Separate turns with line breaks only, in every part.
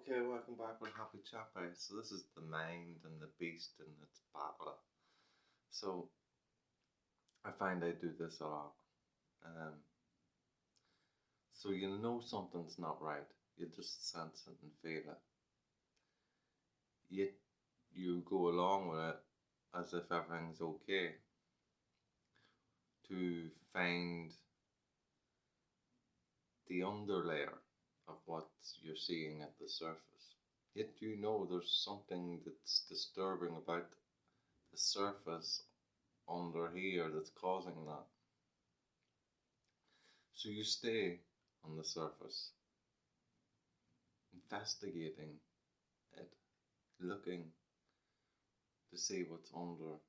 Okay, welcome back with Happy Chappy. So this is the mind and the beast and its battle. So I find I do this a lot. Um, so you know something's not right. You just sense it and feel it. Yet you go along with it as if everything's okay to find the underlayer of what you're seeing at the surface. Yet you know there's something that's disturbing about the surface under here that's causing that. So you stay on the surface, investigating it, looking to see what's under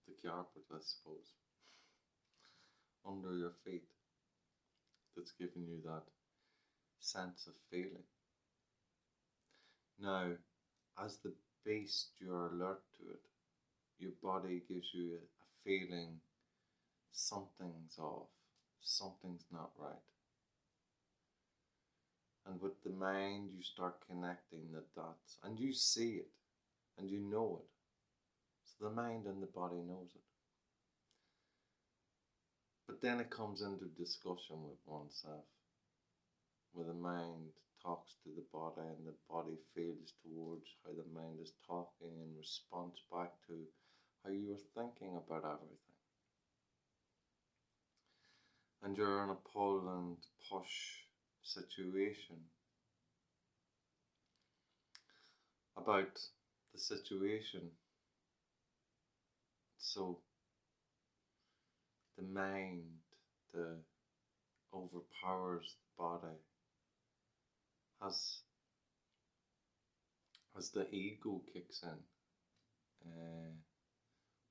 the carpet, I suppose, under your feet, that's giving you that sense of feeling. Now, as the beast, you're alert to it. Your body gives you a feeling something's off, something's not right. And with the mind, you start connecting the dots, and you see it, and you know it. So the mind and the body knows it. But then it comes into discussion with oneself, where the mind talks to the body and the body feels towards how the mind is talking in response back to how you were thinking about everything. And you're in a pull and push situation about the situation. So the mind overpowers the body as the ego kicks in.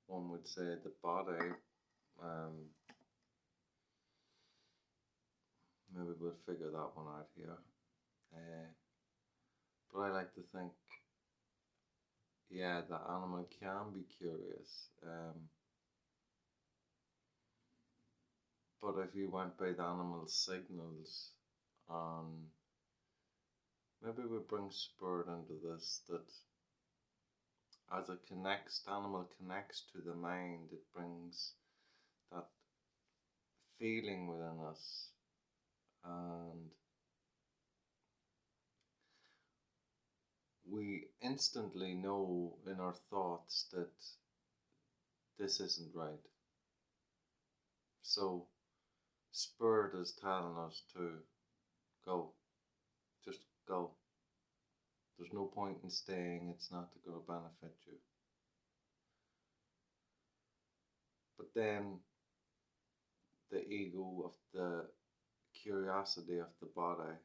One would say the body, maybe we'll figure that one out here. But I like to think, yeah, the animal can be curious. But if you went by the animal's signals, maybe we bring spirit into this, that as it connects, the animal connects to the mind, it brings that feeling within us, and we instantly know in our thoughts that this isn't right. So spirit is telling us to go, just go. There's no point in staying, it's not going to benefit you. But then the ego of the curiosity of the body,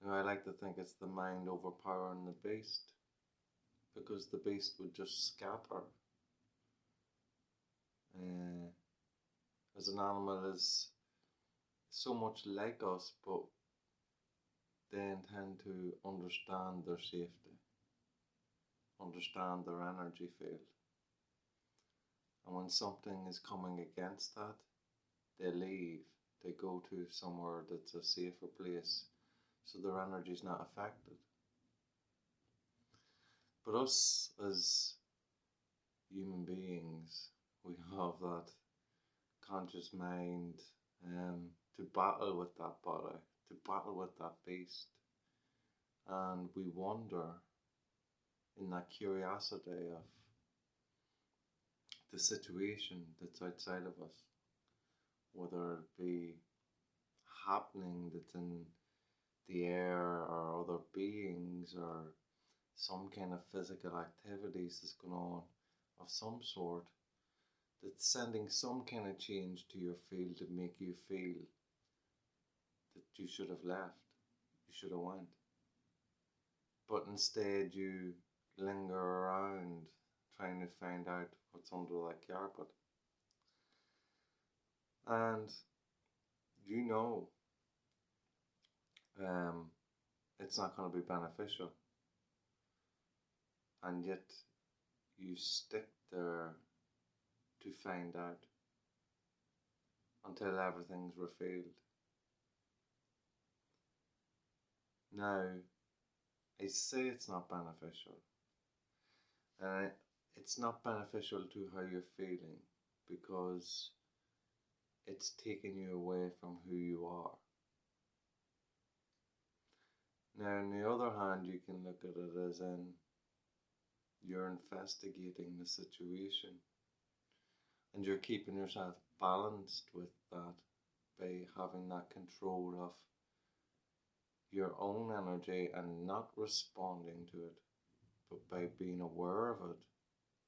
I like to think it's the mind overpowering the beast, because the beast would just scatter. As an animal is so much like us, but they intend to understand their safety, understand their energy field. And when something is coming against that, they leave, they go to somewhere that's a safer place, so their energy is not affected. But us as human beings, we have that conscious mind to battle with that body, to battle with that beast. And we wonder in that curiosity of the situation that's outside of us, whether it be happening that's in the air or other beings or some kind of physical activities that's going on of some sort, that's sending some kind of change to your field to make you feel that you should have left, you should have went. But instead you linger around trying to find out what's under that carpet. And you know it's not going to be beneficial. And yet you stick there to find out until everything's revealed. Now, I say it's not beneficial. And it's not beneficial to how you're feeling because it's taking you away from who you are. Now, on the other hand, you can look at it as in you're investigating the situation and you're keeping yourself balanced with that by having that control of your own energy and not responding to it, but by being aware of it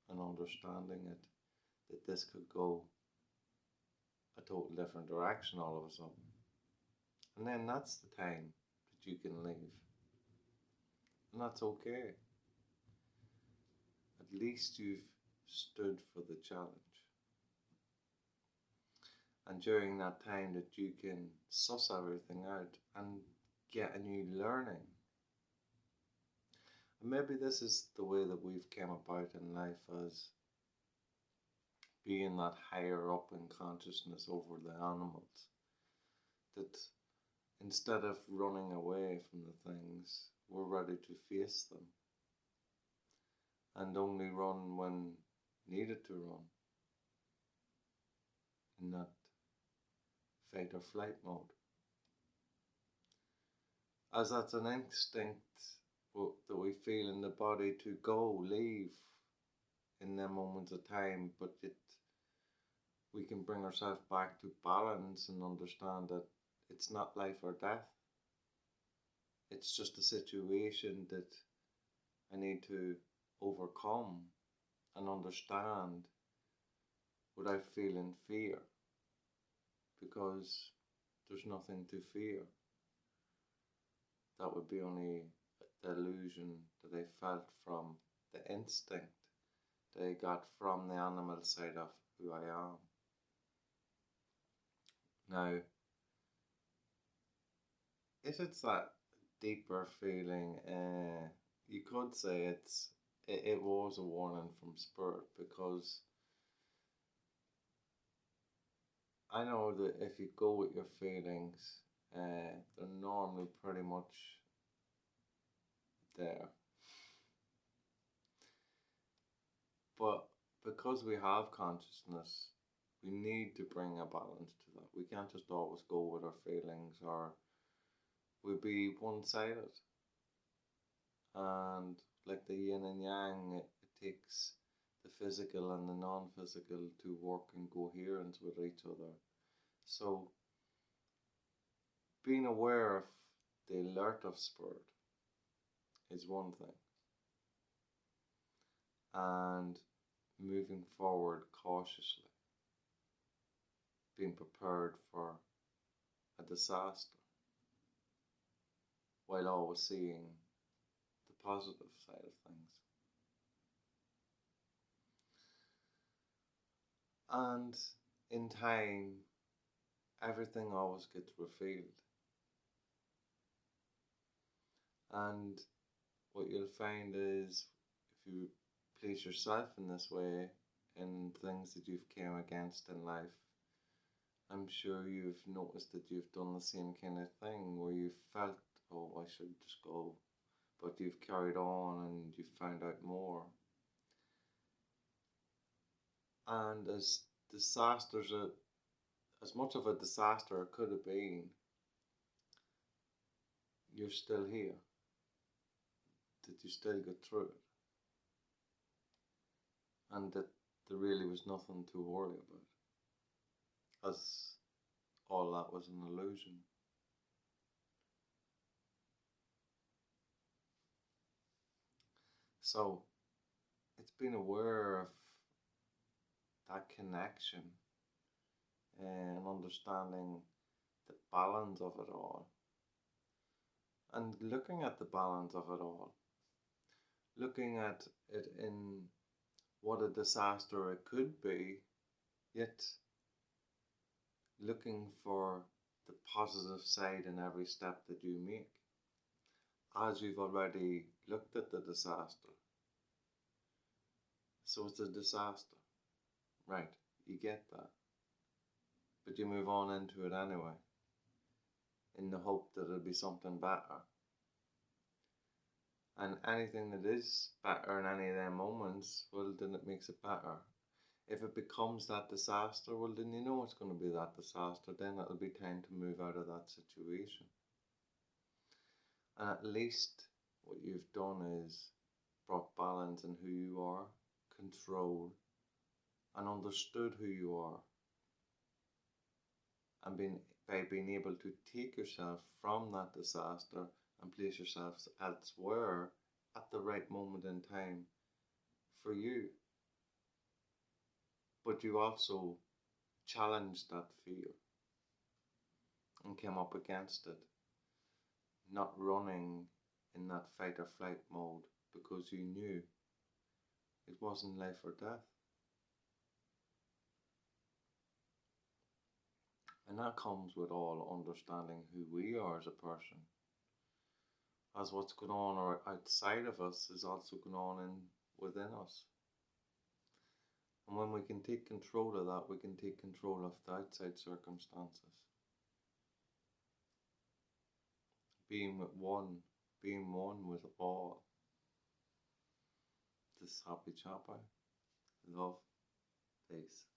and understanding it, that this could go a total different direction all of a sudden. And then that's the time that you can leave. And that's okay. At least you've stood for the challenge. And during that time that you can suss everything out and get a new learning. And maybe this is the way that we've come about in life as being that higher up in consciousness over the animals. That instead of running away from the things, we're ready to face them. And only run when needed to run. In that fight or flight mode. As that's an instinct that we feel in the body to go, leave in them moments of time, but we can bring ourselves back to balance and understand that it's not life or death. It's just a situation that I need to overcome and understand without feeling fear, because there's nothing to fear. That would be only the illusion that I felt from the instinct that I got from the animal side of who I am. Now, if it's that deeper feeling, you could say it was a warning from Spirit, because I know that if you go with your feelings, they're normally pretty much there. But because we have consciousness, we need to bring a balance to that. We can't just always go with our feelings, or we'll be one-sided. And like the yin and yang, it takes the physical and the non-physical to work in coherence with each other. So being aware of the alert of Spirit is one thing, and moving forward cautiously, being prepared for a disaster while always seeing the positive side of things. And in time, everything always gets revealed. And what you'll find is, if you place yourself in this way in things that you've came against in life, I'm sure you've noticed that you've done the same kind of thing where you felt, oh, I should just go, but you've carried on and you've found out more. And as disasters, as much of a disaster it could have been, you're still here, that you still got through it, and that there really was nothing to worry about, as all that was an illusion. So it's being aware of that connection and understanding the balance of it all, and looking at the balance of it all, looking at it in what a disaster it could be, yet looking for the positive side in every step that you make, as you've already looked at the disaster. So it's a disaster, right? You get that, but you move on into it anyway, in the hope that it'll be something better. And anything that is better in any of them moments, well, then it makes it better. If it becomes that disaster, well, then you know it's going to be that disaster. Then it'll be time to move out of that situation. And at least what you've done is brought balance in who you are, control, and understood who you are. And by being able to take yourself from that disaster and place yourself elsewhere at the right moment in time for you. But you also challenged that fear and came up against it, not running in that fight or flight mode because you knew it wasn't life or death. And that comes with all understanding who we are as a person, as what's going on outside of us is also going on within us. And when we can take control of that, we can take control of the outside circumstances. Being one with all. This happy chapter. Love. Peace.